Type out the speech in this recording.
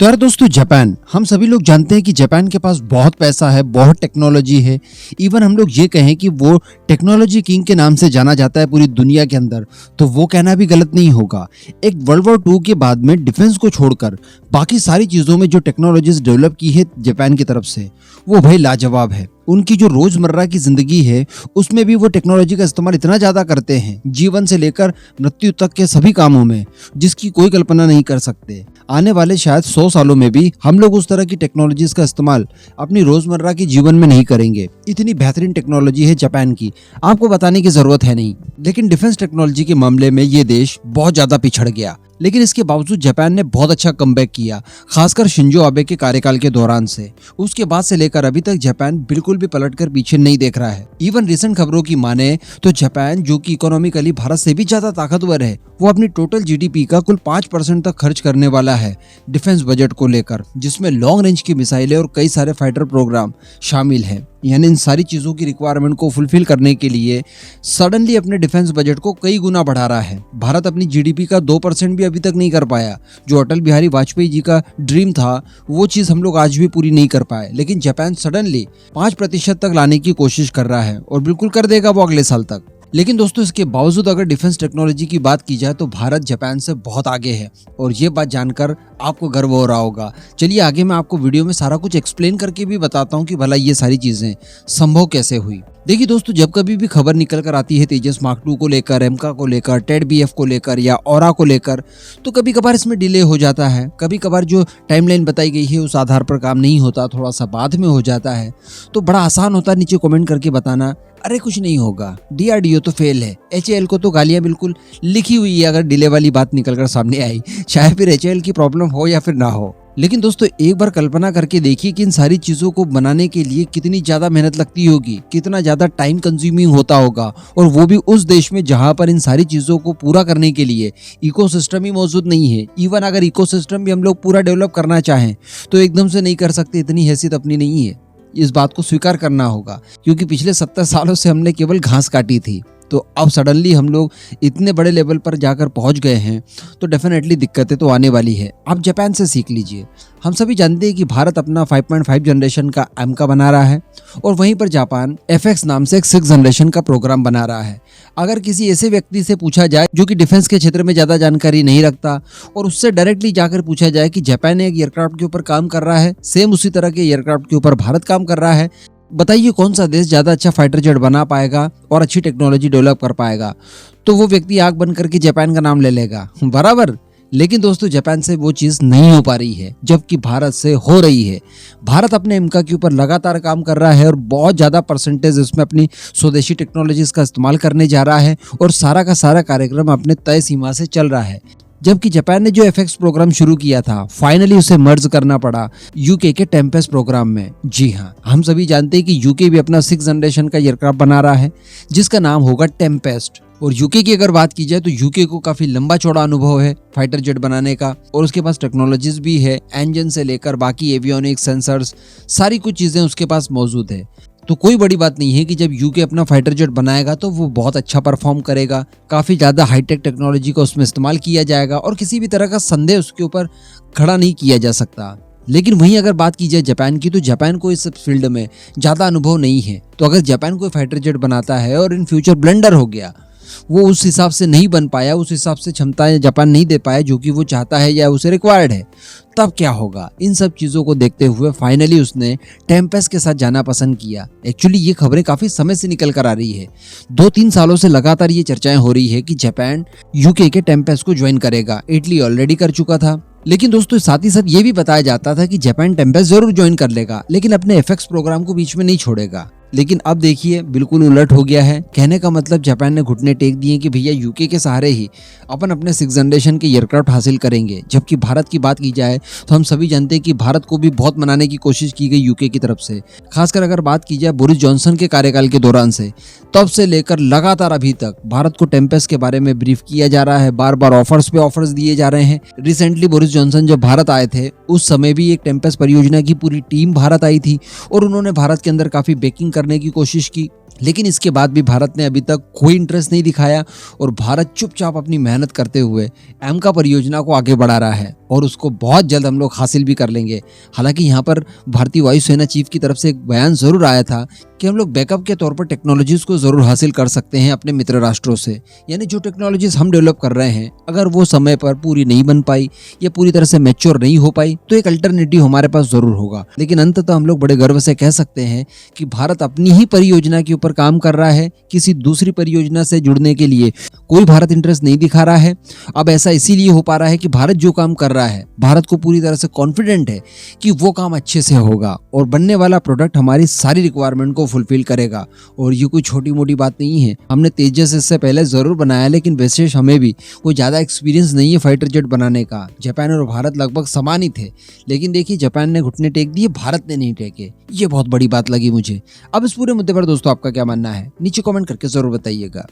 तो यार दोस्तों, जापान, हम सभी लोग जानते हैं कि जापान के पास बहुत पैसा है, बहुत टेक्नोलॉजी है। इवन हम लोग ये कहें कि वो टेक्नोलॉजी किंग के नाम से जाना जाता है पूरी दुनिया के अंदर, तो वो कहना भी गलत नहीं होगा। एक वर्ल्ड वॉर 2 के बाद में डिफेंस को छोड़कर बाकी सारी चीजों में जो टेक्नोलॉजीज डेवलप की है जापान की तरफ से, वो भाई लाजवाब है। उनकी जो रोजमर्रा की जिंदगी है उसमें भी वो टेक्नोलॉजी का इस्तेमाल इतना ज्यादा करते हैं, जीवन से लेकर मृत्यु तक के सभी कामों में, जिसकी कोई कल्पना नहीं कर सकते। आने वाले शायद 100 सालों में भी हम लोग उस तरह की टेक्नोलॉजीज का इस्तेमाल अपनी रोजमर्रा के जीवन में नहीं करेंगे। इतनी बेहतरीन टेक्नोलॉजी है जापान की, आपको बताने की जरूरत है नहीं। लेकिन डिफेंस टेक्नोलॉजी के मामले में ये देश बहुत ज्यादा पिछड़ गया, लेकिन इसके बावजूद जापान ने बहुत अच्छा कमबैक किया, खासकर शिंजो आबे के कार्यकाल के दौरान से। उसके बाद से लेकर अभी तक जापान बिल्कुल भी पलटकर पीछे नहीं देख रहा है। इवन रिसेंट खबरों की माने तो जापान, जो कि इकोनॉमिकली भारत से भी ज्यादा ताकतवर है, वो अपनी टोटल जीडीपी का कुल 5% तक खर्च करने वाला है डिफेंस बजट को लेकर, जिसमें लॉन्ग रेंज की मिसाइलें और कई सारे फाइटर प्रोग्राम शामिल हैं। यानी इन सारी चीजों की रिक्वायरमेंट को फुलफिल करने के लिए सडनली अपने डिफेंस बजट को कई गुना बढ़ा रहा है। भारत अपनी जीडीपी का 2% भी अभी तक नहीं कर पाया। जो अटल बिहारी वाजपेयी जी का ड्रीम था, वो चीज हम लोग आज भी पूरी नहीं कर पाए। लेकिन जापान सडनली 5% तक लाने की कोशिश कर रहा है और बिल्कुल कर देगा वो अगले साल तक। लेकिन दोस्तों, इसके बावजूद अगर डिफेंस टेक्नोलॉजी की बात की जाए तो भारत जापान से बहुत आगे है, और ये बात जानकर आपको गर्व हो रहा होगा। चलिए आगे मैं आपको वीडियो में सारा कुछ एक्सप्लेन करके भी बताता हूँ कि भला ये सारी चीजें संभव कैसे हुई। देखिए दोस्तों, जब कभी भी खबर निकल कर आती है तेजस मार्क 2 को लेकर, एमका को लेकर, टेड बीएफ को लेकर या ऑरा को लेकर, तो कभी कभार इसमें डिले हो जाता है। कभी कभार जो टाइमलाइन बताई गई है उस आधार पर काम नहीं होता, थोड़ा सा बाद में हो जाता है। तो बड़ा आसान होता है नीचे कमेंट करके बताना, अरे कुछ नहीं होगा, डीआरडीओ तो फेल है, एचएएल को तो गालियां बिल्कुल लिखी हुई है। अगर डिले वाली बात निकलकर सामने आई, चाहे फिर एचएएल की प्रॉब्लम हो या फिर ना हो। लेकिन दोस्तों, एक बार कल्पना करके देखिए कि इन सारी चीजों को बनाने के लिए कितनी ज्यादा मेहनत लगती होगी, कितना ज्यादा टाइम कंज्यूमिंग होता होगा, और वो भी उस देश में जहां पर इन सारी चीजों को पूरा करने के लिए इकोसिस्टम ही मौजूद नहीं है। इवन अगर इकोसिस्टम भी हम लोग पूरा डेवलप करना चाहें तो एकदम से नहीं कर सकते, इतनी हैसियत अपनी नहीं है। इस बात को स्वीकार करना होगा, क्योंकि पिछले 70 सालों से हमने केवल घास काटी थी। तो अब सडनली हम लोग इतने बड़े लेवल पर जाकर पहुंच गए हैं, तो डेफिनेटली दिक्कतें तो आने वाली है। आप जापान से सीख लीजिए। हम सभी जानते हैं कि भारत अपना 5.5 जनरेशन का एमका बना रहा है, और वहीं पर जापान एफएक्स नाम से एक 6 जनरेशन का प्रोग्राम बना रहा है। अगर किसी ऐसे व्यक्ति से पूछा जाए जो कि डिफेंस के क्षेत्र में ज्यादा जानकारी नहीं रखता, और उससे डायरेक्टली जाकर पूछा जाए कि जापान एक एयरक्राफ्ट के ऊपर काम कर रहा है, सेम उसी तरह के एयरक्राफ्ट के ऊपर भारत काम कर रहा है, बताइए कौन सा देश ज्यादा अच्छा फाइटर जेट बना पाएगा और अच्छी टेक्नोलॉजी डेवलप कर पाएगा, तो वो व्यक्ति आंख बंद करके जापान का नाम ले लेगा, बराबर। लेकिन दोस्तों, जापान से वो चीज नहीं हो पा रही है, जबकि भारत से हो रही है। भारत अपने एमका के ऊपर लगातार काम कर रहा है और बहुत ज्यादा परसेंटेज उसमें अपनी स्वदेशी टेक्नोलॉजीज का इस्तेमाल करने जा रहा है, और सारा का सारा कार्यक्रम अपने तय सीमा से चल रहा है। जबकि जापान ने जो एफएक्स प्रोग्राम शुरू किया था, फाइनली उसे मर्ज करना पड़ा यूके के टेम्पेस्ट प्रोग्राम में। जी हाँ, हम सभी जानते हैं कि यूके भी अपना 6 जनरेशन का एयरक्राफ्ट बना रहा है, जिसका नाम होगा टेम्पेस्ट। और यूके की अगर बात की जाए तो यूके को काफी लंबा चौड़ा अनुभव है फाइटर जेट बनाने का, और उसके पास टेक्नोलॉजीज भी है, इंजन से लेकर बाकी एवियोनिक्स, सेंसर्स, सारी कुछ चीजें उसके पास मौजूद है। तो कोई बड़ी बात नहीं है कि जब यूके अपना फाइटर जेट बनाएगा तो वो बहुत अच्छा परफॉर्म करेगा, काफी ज्यादा हाईटेक टेक्नोलॉजी का उसमें इस्तेमाल किया जाएगा, और किसी भी तरह का संदेह उसके ऊपर खड़ा नहीं किया जा सकता। लेकिन वहीं अगर बात की जाए जापान की, तो जापान को इस फील्ड में ज्यादा अनुभव नहीं है। तो अगर जापान कोई फाइटर जेट बनाता है और इन फ्यूचर ब्लंडर हो गया, वो उस हिसाब से नहीं बन पाया, उस हिसाब से क्षमताएं जापान नहीं दे पाया जो कि वो चाहता है या उसे रिक्वायर्ड है, तब क्या होगा? इन सब चीजों को देखते हुए फाइनली उसने टेम्पेस्ट के साथ जाना पसंद किया। एक्चुअली ये खबरें काफी समय से निकल कर आ रही है, 2-3 सालों से लगातार ये चर्चाएं हो रही है कि जापान यूके के टेम्पेस्ट को ज्वाइन करेगा। इटली ऑलरेडी कर चुका था। लेकिन दोस्तों, साथ ही साथ ये भी बताया जाता था कि जापान टेम्पेस्ट जरूर ज्वाइन कर लेगा, लेकिन अपने एफएक्स प्रोग्राम को बीच में नहीं छोड़ेगा। लेकिन अब देखिए, बिल्कुल उलट हो गया है। कहने का मतलब जापान ने घुटने टेक दिए कि भैया यूके के सहारे ही अपन अपने 6 जनरेशन के एयरक्राफ्ट हासिल करेंगे। जबकि भारत की बात की जाए तो हम सभी जानते हैं कि भारत को भी बहुत मनाने की कोशिश की गई यूके की तरफ से। खासकर अगर बात की जाए बोरिस जॉनसन के कार्यकाल के दौरान से, तब से लेकर लगातार अभी तक भारत को टेम्पेस्ट के बारे में ब्रीफ किया जा रहा है, बार बार ऑफर्स पे ऑफर्स दिए जा रहे हैं। रिसेंटली बोरिस जॉनसन जब भारत आए थे, उस समय भी एक टेम्पेस्ट परियोजना की पूरी टीम भारत आई थी, और उन्होंने भारत के अंदर काफी बेकिंग करने की कोशिश की। लेकिन इसके बाद भी भारत ने अभी तक कोई इंटरेस्ट नहीं दिखाया, और भारत चुपचाप अपनी मेहनत करते हुए एमका परियोजना को आगे बढ़ा रहा है। और उसको बहुत जल्द हम लोग हासिल भी कर लेंगे। हालांकि यहाँ पर भारतीय वायुसेना चीफ की तरफ से एक बयान जरूर आया था कि हम लोग बैकअप के तौर पर टेक्नोलॉजीज को जरूर हासिल कर सकते हैं अपने मित्र राष्ट्रों से। यानी जो टेक्नोलॉजीज हम डेवलप कर रहे हैं, अगर वो समय पर पूरी नहीं बन पाई या पूरी तरह से मैच्योर नहीं हो पाई तो एक अल्टरनेटिव हमारे पास जरूर होगा। लेकिन अंततः हम लोग बड़े गर्व से कह सकते हैं कि भारत अपनी ही परियोजना के ऊपर काम कर रहा है, किसी दूसरी परियोजना से जुड़ने के लिए कोई भारत इंटरेस्ट नहीं दिखा रहा है। अब ऐसा इसीलिए हो पा रहा है कि भारत जो काम कर रहा है, भारत को पूरी तरह से कॉन्फिडेंट है कि वो काम अच्छे से होगा और बनने वाला प्रोडक्ट हमारी सारी रिक्वायरमेंट को फुलफिल करेगा। और ये कोई छोटी मोटी बात नहीं है। हमने तेजस इससे पहले जरूर बनाया, लेकिन विशेष हमें भी कोई ज्यादा एक्सपीरियंस नहीं है फाइटर जेट बनाने का। जापान और भारत लगभग समान ही थे, लेकिन देखिए जापान ने घुटने टेक दिए, भारत ने नहीं टेके। ये बहुत बड़ी बात लगी मुझे। अब इस पूरे मुद्दे पर दोस्तों आपका क्या मानना है, नीचे कमेंट करके जरूर बताइएगा।